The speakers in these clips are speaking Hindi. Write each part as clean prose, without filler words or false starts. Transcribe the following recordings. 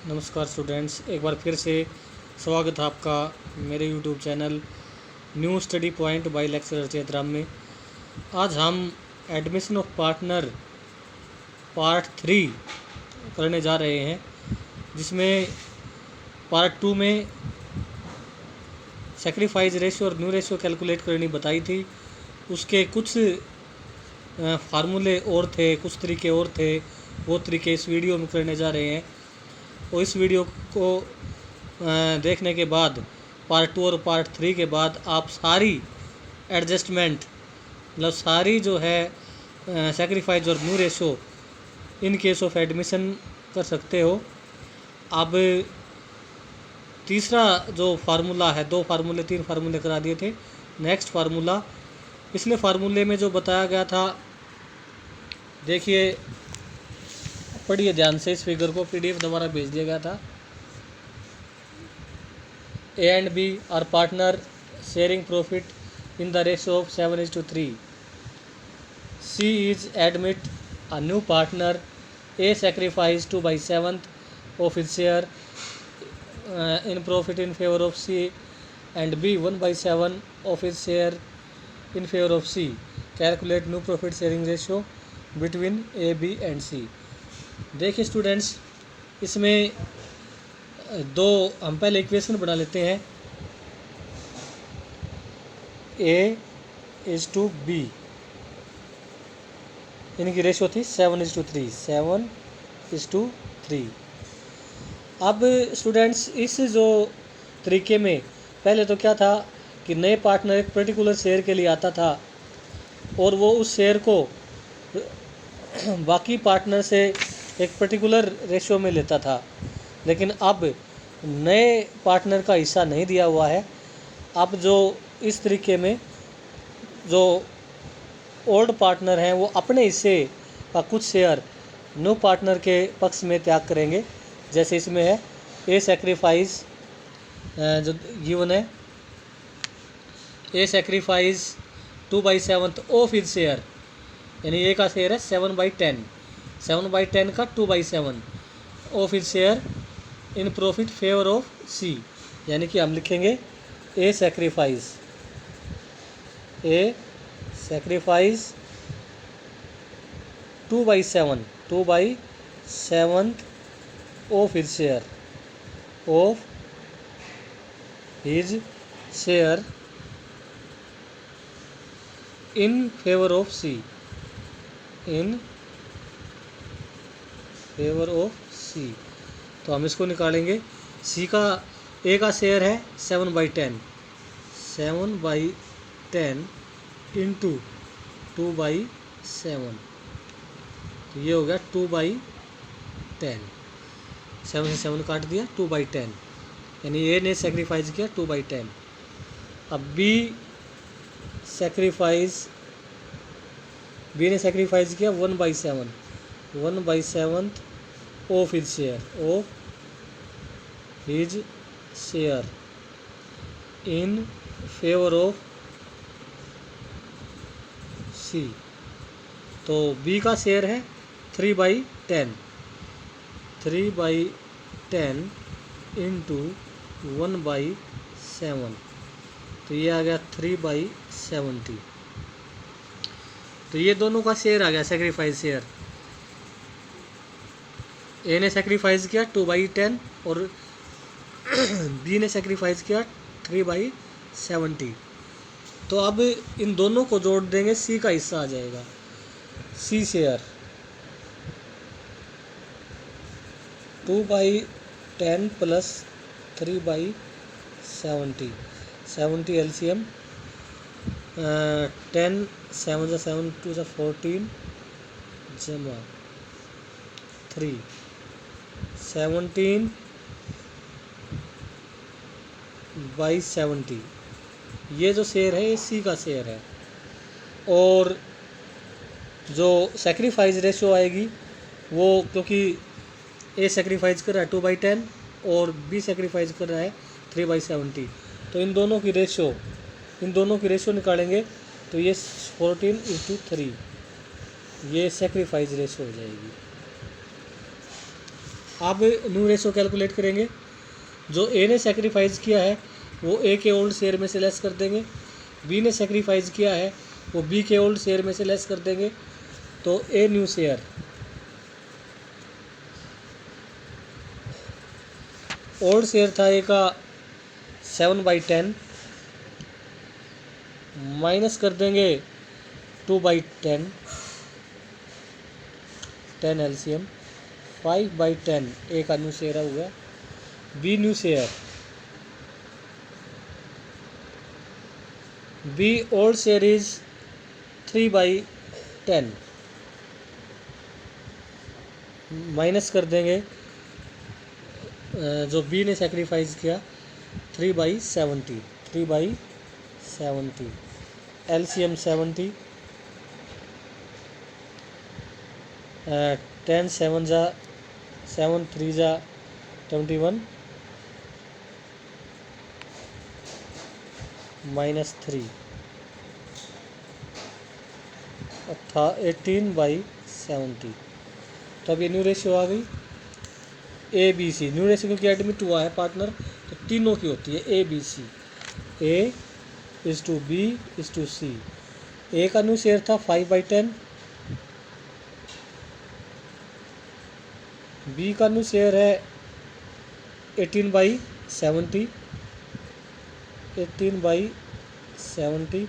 नमस्कार स्टूडेंट्स, एक बार फिर से स्वागत है आपका मेरे YouTube channel new study point by lecturer Chetram में। आज हम एडमिशन ऑफ पार्टनर पार्ट 3 करने जा रहे हैं, जिसमें पार्ट 2 में सेक्रीफाइस रेशियो और न्यू रेशियो कैलकुलेट करनी बताई थी। उसके कुछ फार्मूले और थे, कुछ तरीके और थे, वो तरीके इस वीडियो में करने जा रहे हैं। और इस वीडियो को देखने के बाद पार्ट 2 और पार्ट 3 के बाद आप सारी एडजस्टमेंट मतलब सारी जो है सेक्रीफाइस और new ratio in case of admission कर सकते हो। अब तीसरा जो फार्मूला है, 3 फार्मूले करा दिए थे। नेक्स्ट फार्मूला, पिछले फार्मूले में जो बताया गया था, देखिए पढ़िए ध्यान से इस फिगर को, पीडीएफ दोबारा भेज दिया गया था। A and B are partner sharing profit in the ratio of 7:3। C is admit a new partner. A sacrifice 2/7 of his share in profit in favor of C, and B 1/7 of his share in favor of C. Calculate new profit sharing ratio between A, B and C. देखिए स्टूडेंट्स, इसमें दो हम पहले इक्वेशन बना लेते हैं। A is to B, इनकी रेशियो थी 7:3, 7:3। अब स्टूडेंट्स, इस जो तरीके में पहले तो क्या था कि नए पार्टनर एक पर्टिकुलर शेयर के लिए आता था और वो उस शेयर को बाकी पार्टनर से एक पर्टिकुलर रेशियो में लेता था। लेकिन अब नए पार्टनर का हिस्सा नहीं दिया हुआ है। अब जो इस तरीके में जो ओल्ड पार्टनर हैं वो अपने हिस्से का कुछ शेयर न्यू पार्टनर के पक्ष में त्याग करेंगे। जैसे इसमें है ए सेक्रीफाइस, जो गिवन है, A sacrifice 2/7 of his share, यानी ए का शेयर है 7/10, 7/10 का 2/7 of his share in profit favour of C. यानी कि हम लिखेंगे A sacrifice 2/7 of his share in favour of C, in favour of C. तो हम इसको निकालेंगे। सी का ए का शेयर है 7/10, 7/10 इंटू 2/7, तो ये हो गया 2/10। 7 से 7 काट दिया, 2/10, यानी ए ने सेक्रीफाइस किया 2/10। अब बी ने सेक्रीफाइस किया 1/7, 1/7 of his share in favour of C. तो बी का शेयर है 3/10, 3/10 इंटू 1/7, तो ये आ गया 3/70। तो ये दोनों का शेयर आ गया, सेक्रीफाइस शेयर। ए ने सेक्रीफाइस किया 2/10 और बी ने सेक्रीफाइस किया 3/70। तो अब इन दोनों को जोड़ देंगे, सी का हिस्सा आ जाएगा। सी शेयर 2/10 प्लस 3/70, 70 एलसीएम, 10 7 से 7 2 से 14 जमा 3, 17/70। ये जो शेयर है ये सी का शेयर है। और जो सेक्रीफाइस रेशियो आएगी वो, क्योंकि ए सेक्रीफाइस कर रहा है 2/10 और बी सेक्रीफाइस कर रहा है 3/70, तो इन दोनों की रेशियो निकालेंगे तो ये 14:3, ये सेक्रीफाइस रेशियो हो जाएगी। अब न्यू रेशो कैलकुलेट करेंगे। जो ए ने सेक्रीफाइस किया है वो ए के ओल्ड शेयर में से लेस कर देंगे, बी ने सेक्रीफाइस किया है वो बी के ओल्ड शेयर में से लेस कर देंगे। तो A new share old share था ए का 7/10, माइनस कर देंगे 2/10, 10 एलसीएम, 5/10 ए का न्यू शेयर हुआ। B new share, B old share is 3/10, minus कर देंगे जो बी ने सेक्रीफाइस किया 3/70, 3/70 एलसीएम 70, 10 7 जा 7 3 जा 21 -3 था 18/70। तो अब ये न्यू रेशियो आ गई A B C. New ratio क्योंकि एडमिट हुआ है पार्टनर तो तीनों की होती है A B C. A is to B is to C. A का न्यू शेयर था 5/10, बी का न्यू शेयर है 18/70, 18/70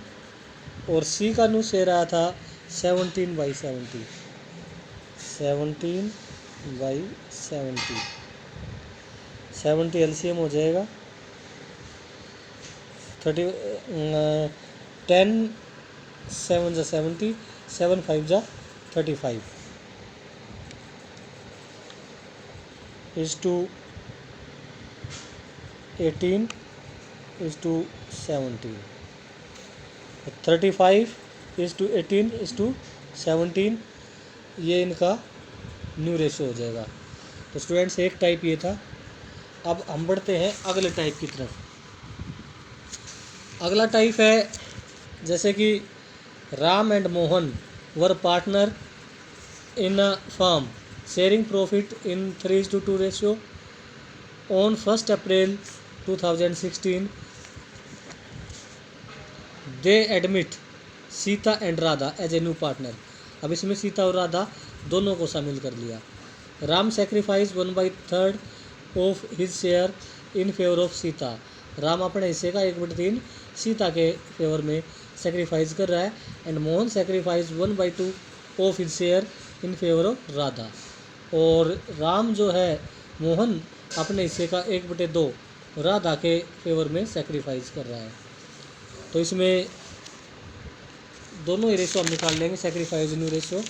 और सी का न्यू शेयर आया था 17/70, 17/70, 70 एलसीएम हो जाएगा 30, 10 7 जा 70, 7 5 जा 35 is to 18 is to 17, 35 is to 18 is to 17, ये इनका न्यू रेशो हो जाएगा। तो स्टूडेंट्स एक टाइप ये था। अब हम बढ़ते हैं अगले टाइप की तरफ। अगला टाइप है जैसे कि Ram and Mohan were partner in a firm sharing profit in 3:2 ratio on 1 April 2016 they admit Sita and Radha as a new partner. अब इसमें सीता और राधा दोनों को शामिल कर लिया। Ram sacrifice 1/3 of his share in favour of Sita. Ram अपने हिस्से का 1/3 सीता के फेवर में सेक्रीफाइस कर रहा है। And Mohan sacrifice 1/2 of his share in favour of Radha. और राम जो है मोहन अपने हिस्से का 1/2 राधा के फेवर में सेक्रीफाइस कर रहा है। तो इसमें दोनों ही रेशो हम निकाल लेंगे, सेक्रीफाइस न्यू रेशो।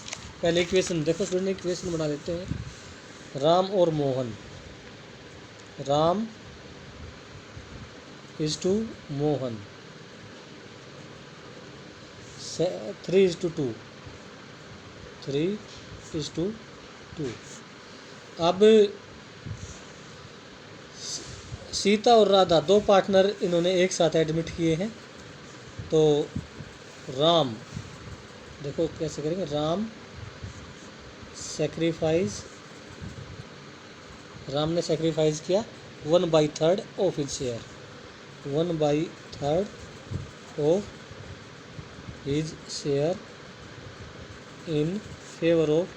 पहले इक्वेशन देखो स्टूडेंट, इक्वेशन बना लेते हैं। राम और मोहन, राम इज टू मोहन 3:2, 3:2। अब सीता और राधा दो पार्टनर इन्होंने एक साथ एडमिट किए हैं। तो राम देखो कैसे करेंगे, राम सेक्रीफाइस, राम ने सेक्रीफाइस किया 1/3 of his share, 1/3 of his share in favour of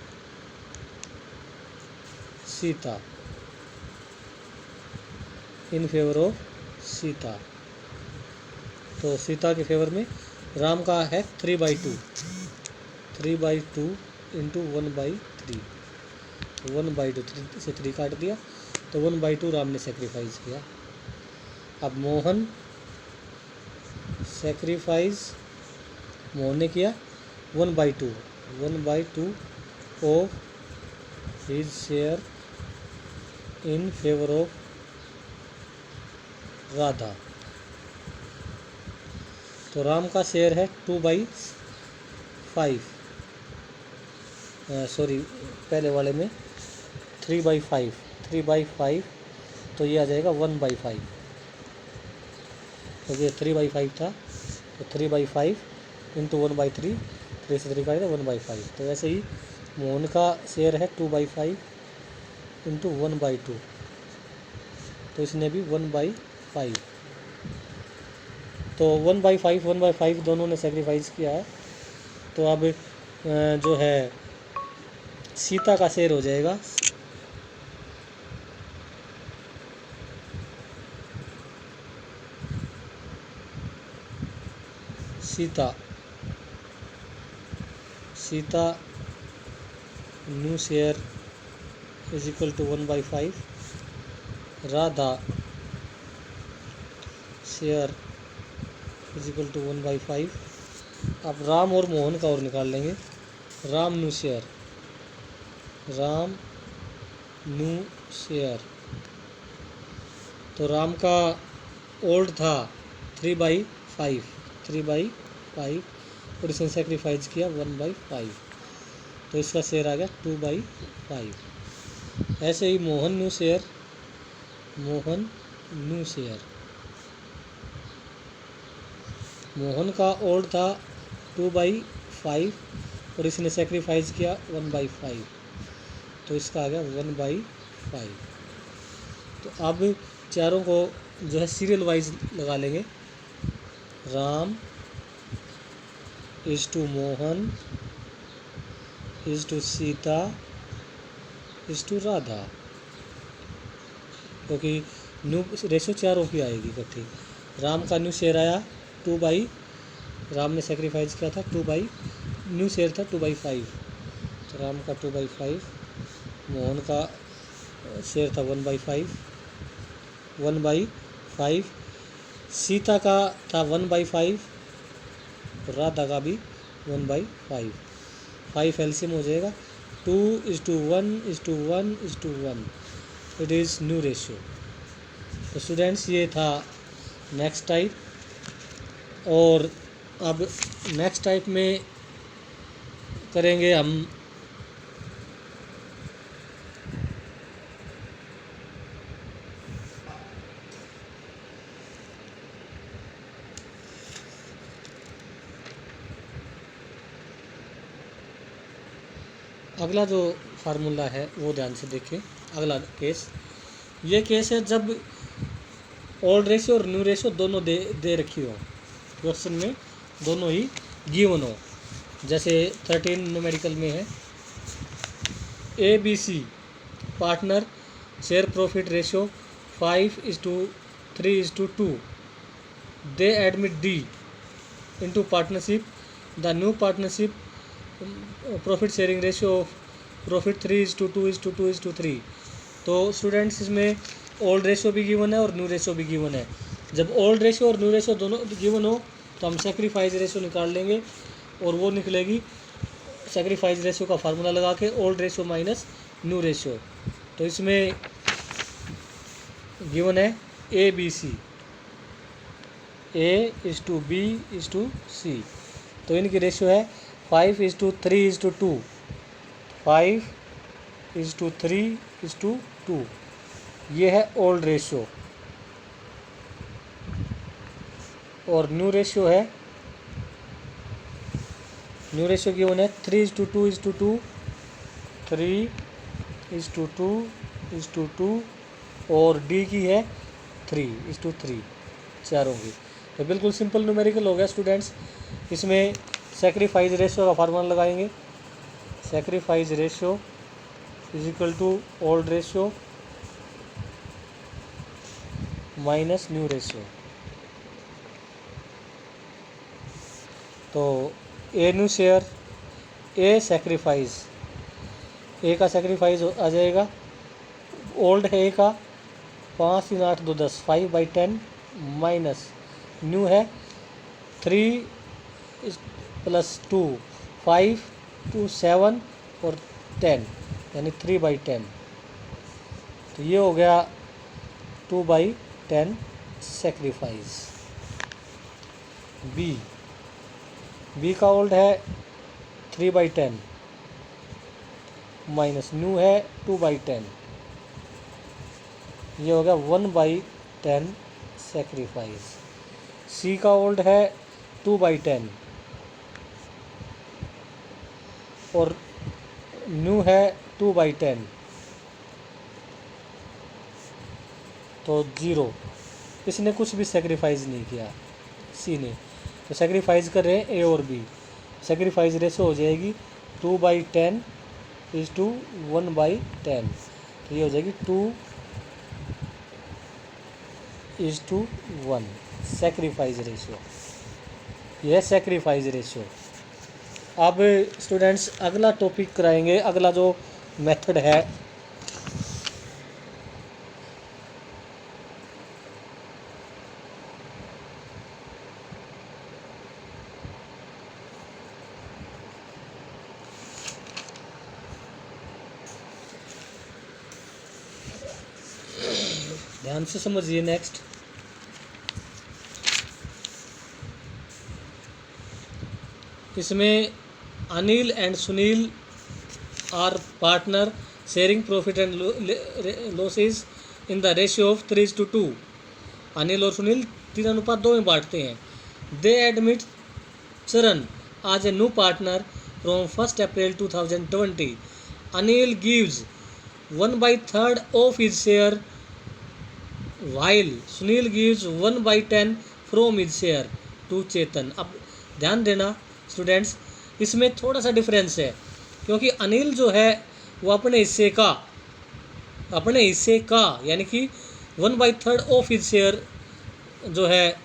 Sita, in favour of Sita. तो सीता के फेवर में राम का है 3/2, 3/2 इंटू 1/3, 1/2, 3 से 3 काट दिया तो 1/2 राम ने सेक्रीफाइस किया। अब मोहन सेक्रीफाइस मोहन ने किया 1/2, 1/2 of his share in favour of Radha. तो राम का शेयर है 2/5, सॉरी पहले वाले में 3/5, 3/5, तो ये आ जाएगा 1/5, तो ये 3/5 था तो 3/5 इंटू 1/3, 3 से 3 का 1/5। तो वैसे ही मोहन का शेयर है 2/5 इंटू 1/2, तो इसने भी 1/5। तो 1/5 दोनों ने सेक्रीफाइस किया है। तो अब जो है सीता का शेर हो जाएगा Sita new share is equal to 1/5। Radha share is equal to 1/5। अब राम और मोहन का और निकाल लेंगे। राम न्यू शेयर तो राम का ओल्ड था 3/5 और इसने सेक्रीफाइस किया 1/5, तो इसका शेयर आ गया 2/5। ऐसे ही मोहन न्यू शेयर मोहन का ओल्ड था 2/5 और इसने सेक्रीफाइस किया 1/5, तो इसका आ गया 1/5। तो अब चारों को जो है सीरियल वाइज लगा लेंगे। Ram is to Mohan is to Sita is to Radha, क्योंकि न्यू रेशो चारों की आएगी इकट्ठी। राम का न्यू शेयर आया 2/, राम ने सेक्रीफाइस किया था 2/, न्यू शेयर था 2/5, तो राम का 2/5। मोहन का शेयर था 1/5। सीता का था 1/5 और राधा का भी 1/5। 5 एलसीएम हो जाएगा 2:1:1:1, इट इज़ न्यू रेशियो। तो स्टूडेंट्स ये था नेक्स्ट टाइप। और अब नेक्स्ट टाइप में करेंगे हम अगला जो फार्मूला है वो ध्यान से देखिए। अगला केस, ये केस है जब ओल्ड रेशियो और न्यू रेशियो दोनों दे रखी हो, क्वेश्चन में दोनों ही गिवन हो। जैसे 13 न्यूमेरिकल में है ABC partner share profit ratio 5:3:2, they admit D into partnership, the new partnership profit sharing ratio of profit 3:2:2:3। तो स्टूडेंट्स इसमें ओल्ड रेशियो भी गिवन है और न्यू रेशियो भी गिवन है। जब ओल्ड रेशियो और न्यू रेशियो दोनों गिवन हो तो हम सेक्रीफाइस रेशियो निकाल लेंगे और वो निकलेगी सेक्रीफाइस रेशियो का फार्मूला लगा के old ratio minus new ratio. तो इसमें गिवन है ABC, A:B:C, तो इनकी रेशियो है 5:3:2, 5:3:2, ये है ओल्ड रेशियो। और न्यू रेशियो की वन है 3:2:2, 3:2:2 और D की है 3:3, चारों की। तो बिल्कुल सिंपल न्यूमेरिकल हो गया स्टूडेंट्स। इसमें सेक्रीफाइस रेशियो का फार्मूला लगाएंगे। Sacrifice ratio is equal to old ratio minus new ratio. तो A new share, A sacrifice, A का सेक्रीफाइस आ जाएगा, ओल्ड है ए का 5 3 8 2 10, 5/10 माइनस न्यू है 3 + 2, 5 2 7 और 10, यानी 3/10। तो ये हो गया 2/10 सेक्रीफाइस। बी का ओल्ड है 3/10 माइनस न्यू है 2/10, ये हो गया 1/10 सेक्रीफाइस। सी का ओल्ड है 2/10 और न्यू है 2/10, तो 0, इसने कुछ भी सेक्रीफाइस नहीं किया सी ने, तो सेक्रीफाइस कर रहे हैं ए और बी। सेक्रीफाइस रेशो हो जाएगी 2/10 इज टू 1/10, तो ये हो जाएगी 2:1 सेक्रीफाइस रेशियो, यह सेक्रीफाइस रेशियो। अब स्टूडेंट्स अगला टॉपिक कराएंगे, अगला जो मेथड है ध्यान से समझिए। नेक्स्ट, इसमें Anil and Sunil are partner sharing profit and losses in the ratio of 3:2। Anil और सुनील 3:2 में बांटते हैं। दे admit Charan as a new partner from 1 April 2020। Anil gives 1/3 of his share while Sunil gives 1/10 from his share to Chetan. अब ध्यान देना स्टूडेंट्स, इसमें थोड़ा सा डिफरेंस है, क्योंकि अनिल जो है वो अपने हिस्से का यानी कि 1/3 ऑफ हिज शेयर जो है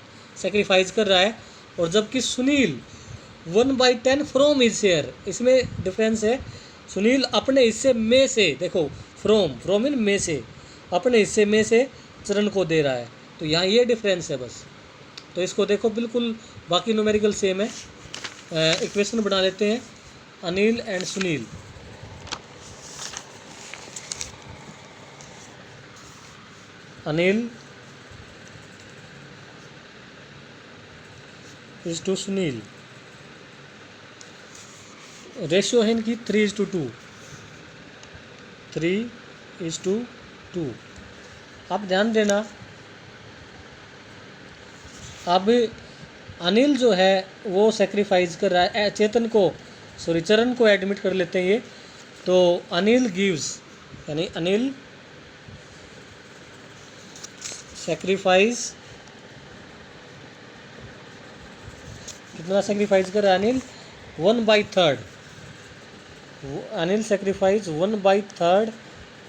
सेक्रीफाइस कर रहा है, और जबकि सुनील 1/10 फ्रॉम हिज शेयर, इसमें डिफरेंस है। सुनील अपने हिस्से में से, देखो फ्रॉम इन में से, अपने हिस्से में से चरण को दे रहा है, तो यहाँ ये डिफरेंस है बस। तो इसको देखो बिल्कुल बाकी न्यूमेरिकल सेम है। इक्वेशन बना लेते हैं Anil and Sunil. Anil is to Sunil, ratio है इनकी 3:2। 3:2। अब ध्यान देना, अब अनिल जो है वो सेक्रीफाइस कर रहा है चेतन को, चरण को एडमिट कर लेते हैं ये। तो अनिल गिव्स, यानी अनिल सेक्रीफाइस, कितना सेक्रीफाइस कर रहा है Anil? 1/3। Anil sacrifice 1/3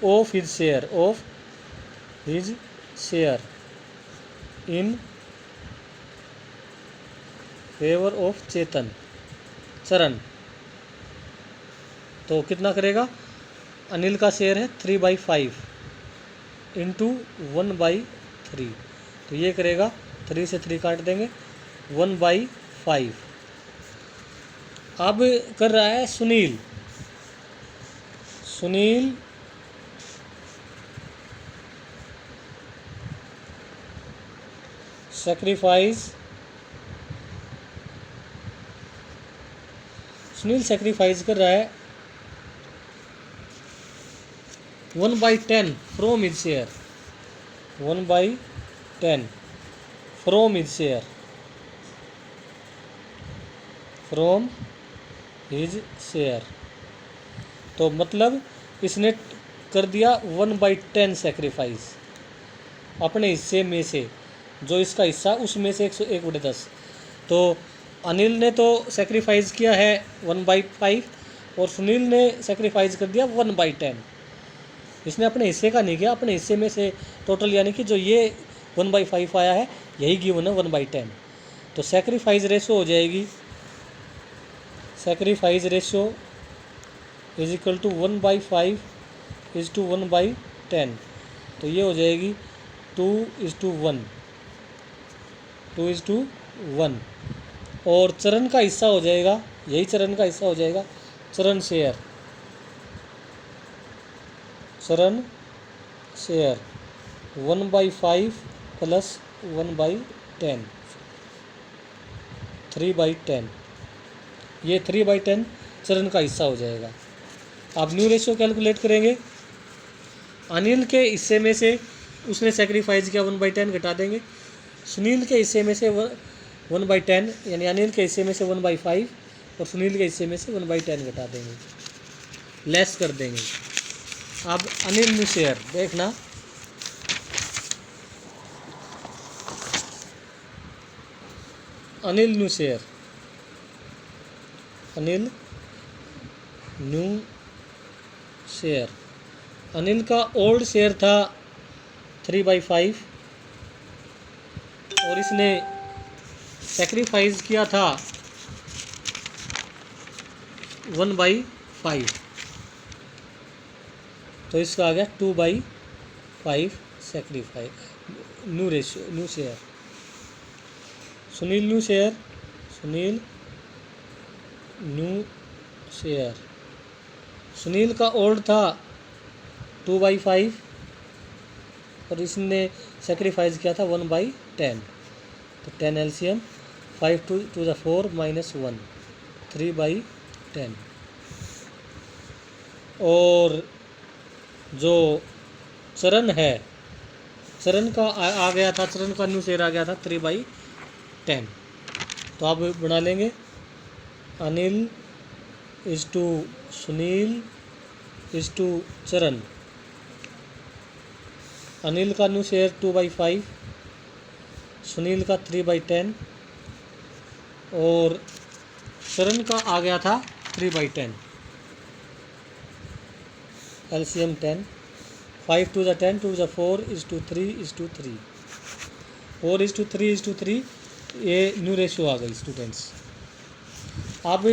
of his share in favour of चरण। तो कितना करेगा? अनिल का शेयर है 3/5 इंटू 1/3, तो ये करेगा 3 से 3 काट देंगे 1/5। अब कर रहा है सुनील सेक्रीफाइस कर रहा है 1/10 from his share, 1/10 from his share. तो मतलब इसने कर दिया 1/10 सेक्रीफाइस अपने हिस्से में से, जो इसका हिस्सा उसमें से 1/10। तो अनिल ने तो सेक्रीफाइस किया है 1/5 और सुनील ने सेक्रीफाइस कर दिया 1/10। इसने अपने हिस्से का नहीं किया, अपने हिस्से में से टोटल, यानी कि जो ये 1/5 आया है यही गिवन है 1/10। तो सेक्रीफाइस रेशो हो जाएगी, sacrifice ratio is equal to 1/5 is to 1/10। तो ये हो जाएगी 2:1, 2:1। और चरण का हिस्सा हो जाएगा, यही चरण का हिस्सा हो जाएगा चरण शेयर 1/5 प्लस 1/10, 3/10। ये 3/10 चरण का हिस्सा हो जाएगा। आप न्यू रेशियो कैलकुलेट करेंगे। अनिल के हिस्से में से उसने सेक्रीफाइस किया 1/10 घटा देंगे, सुनील के हिस्से में से 1/10, यानी अनिल के हिस्से में से 1/5 और सुनील के हिस्से में से 1/10 घटा देंगे, लेस कर देंगे। अब अनिल न्यू शेयर देखना, Anil new share, Anil new share. Anil का ओल्ड शेयर था 3/5 और इसने सेक्रीफाइस किया था 1/5, तो इसका आ गया 2/5 sacrifice new ratio new share. Sunil new share, Sunil new share. Sunil का ओल्ड था 2/5 और इसने सेक्रीफाइस किया था 1/10, तो 10 एलसीएम 5 2 4 -1 3/10। और जो चरण है, चरण का आ गया था, चरण का न्यू शेयर आ गया था 3/10। तो आप बना लेंगे Anil is to Sunil is to चरण। अनिल का न्यू शेयर 2/5, सुनील का 3/10 और चरण का आ गया था 3/10। एलसीएम 10, 5 2 10 2 4 3 4:3 ये न्यू रेशियो आ गई स्टूडेंट्स। अब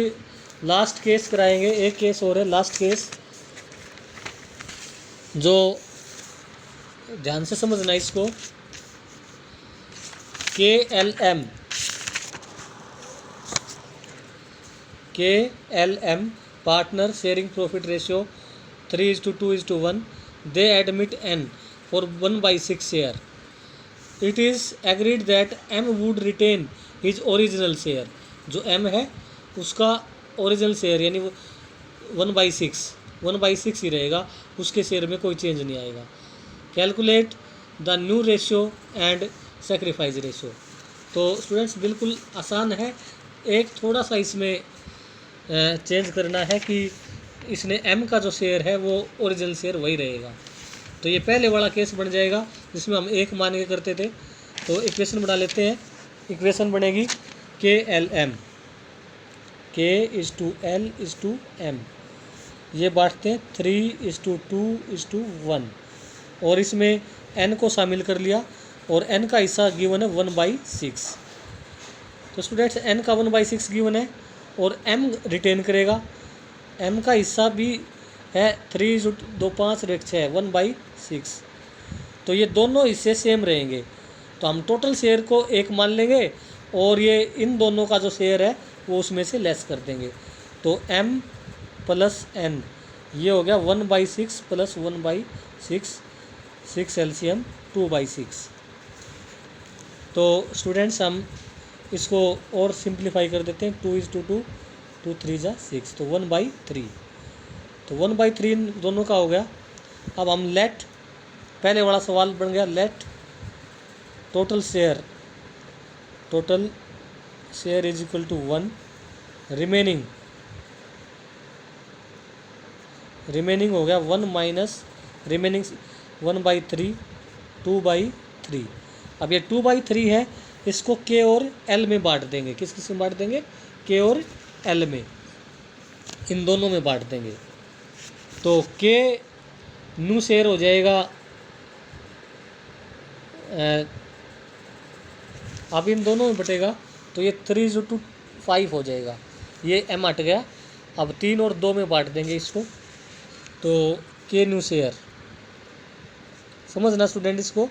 लास्ट केस कराएंगे, एक केस और है लास्ट केस, जो ध्यान से समझना इसको। KLM partner sharing profit ratio 3:2:1, they admit N for 1/6 share. It is agreed that M would retain his original share. जो M है उसका ओरिजिनल शेयर यानी 1/6 ही रहेगा, उसके शेयर में कोई चेंज नहीं आएगा। Calculate the new ratio and sacrifice ratio. तो स्टूडेंट्स बिल्कुल आसान है, एक थोड़ा सा इसमें चेंज करना है कि इसने M का जो शेयर है वो ओरिजिनल शेयर वही रहेगा। तो ये पहले वाला केस बन जाएगा जिसमें हम एक मान के करते थे। तो इक्वेशन बना लेते हैं। इक्वेशन बनेगी KLM, K/L/M, ये बांटते हैं 3:2:1 और इसमें N को शामिल कर लिया और N का हिस्सा गिवन है 1/6। तो स्टूडेंट्स N का 1/6 गिवन है और M रिटेन करेगा। M का हिस्सा भी है 3 2 5 6 1/6। तो ये दोनों हिस्से सेम रहेंगे, तो हम टोटल शेयर को एक मान लेंगे और ये इन दोनों का जो शेयर है वो उसमें से लेस कर देंगे। तो M + N ये हो गया 1/6 + 1/6, 6 एलसीएम 2/6। तो स्टूडेंट्स हम इसको और सिंप्लीफाई कर देते हैं। 2:2 2 3 6, तो 1/3। तो 1/3 दोनों का हो गया। अब हम लेट, पहले वाला सवाल बन गया, let total share is equal to 1, remaining हो गया 1 माइनस रिमेनिंग 1/3 2/3। अब ये 2/3 है, इसको K और L में बांट देंगे। किस किस में बांट देंगे? K और L में, इन दोनों में बांट देंगे। तो K न्यू शेयर हो जाएगा, अब इन दोनों में बटेगा तो ये 3:5 हो जाएगा, ये M हट गया। अब 3 और 2 में बांट देंगे इसको, तो K न्यू शेयर, समझना स्टूडेंट इसको,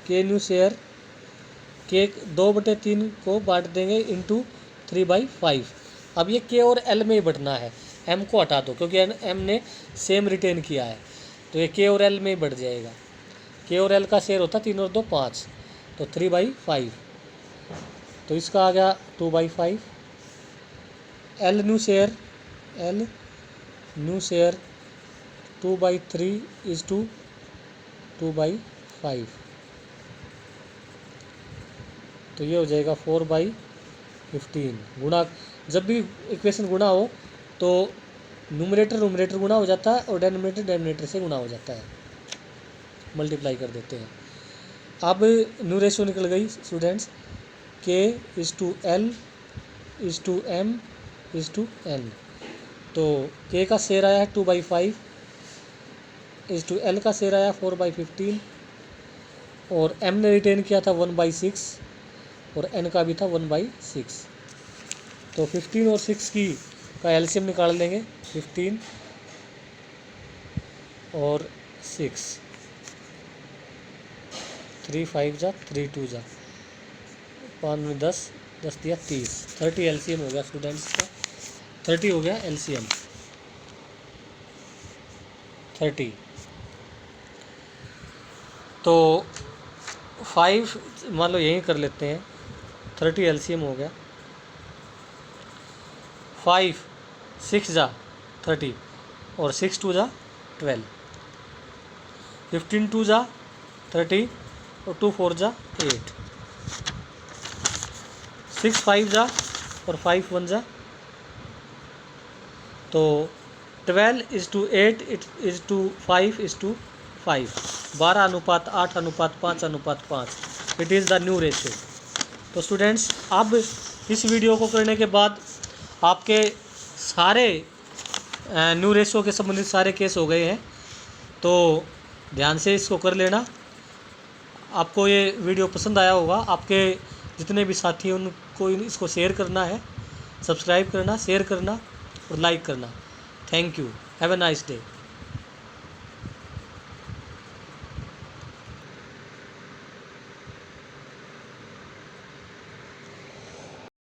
K न्यू शेयर, K 2/3 को बांट देंगे इंटू 3/5। अब ये K और L में ही बटना है, M को हटा दो क्योंकि M ने सेम रिटेन किया है, तो ये K और L में ही बढ़ जाएगा। K और L का शेयर होता 3 और 2 5, तो 3/5, तो इसका आ गया 2/5। L new share 2/3 is to 2/5, तो ये हो जाएगा 4/15। गुणा, जब भी इक्वेशन गुणा हो तो न्यूमरेटर गुणा हो जाता है और डेनोमिनेटर से गुणा हो जाता है, मल्टीप्लाई कर देते हैं। अब न्यू रेशियो निकल गई students, K is to L is to M is to N। तो K का शेयर आया है 2/5 इज़ टू L का शेयर आया 4/15 और M ने रिटेन किया था 1/6 और N का भी था 1/6। तो 15 और 6 का एलसीएम निकाल लेंगे। 15 और 6, 3 5 जा 3 2 जा 5 में 10 10 दिया 30, 30 एलसीएम हो गया स्टूडेंट्स का। 30 हो गया एलसीएम 30। तो 5 मान लो यहीं कर लेते हैं। 30 एलसीएम हो गया। 5 6 जा 30 और 6 2 जा 12। 15 2 जा 30 और 2 4 जा 8। 6 5 जा और 5 1 जा। तो 12 is to 8 is to 5 is to 5। 12:8:5:5 it is the new ratio. तो स्टूडेंट्स अब इस वीडियो को करने के बाद आपके सारे न्यू रेशियो के संबंधित सारे केस हो गए हैं। तो ध्यान से इसको कर लेना। आपको ये वीडियो पसंद आया होगा। आपके जितने भी साथी हैं उनको इसको शेयर करना है, सब्सक्राइब करना, शेयर करना और लाइक करना। Thank you. Have a nice day.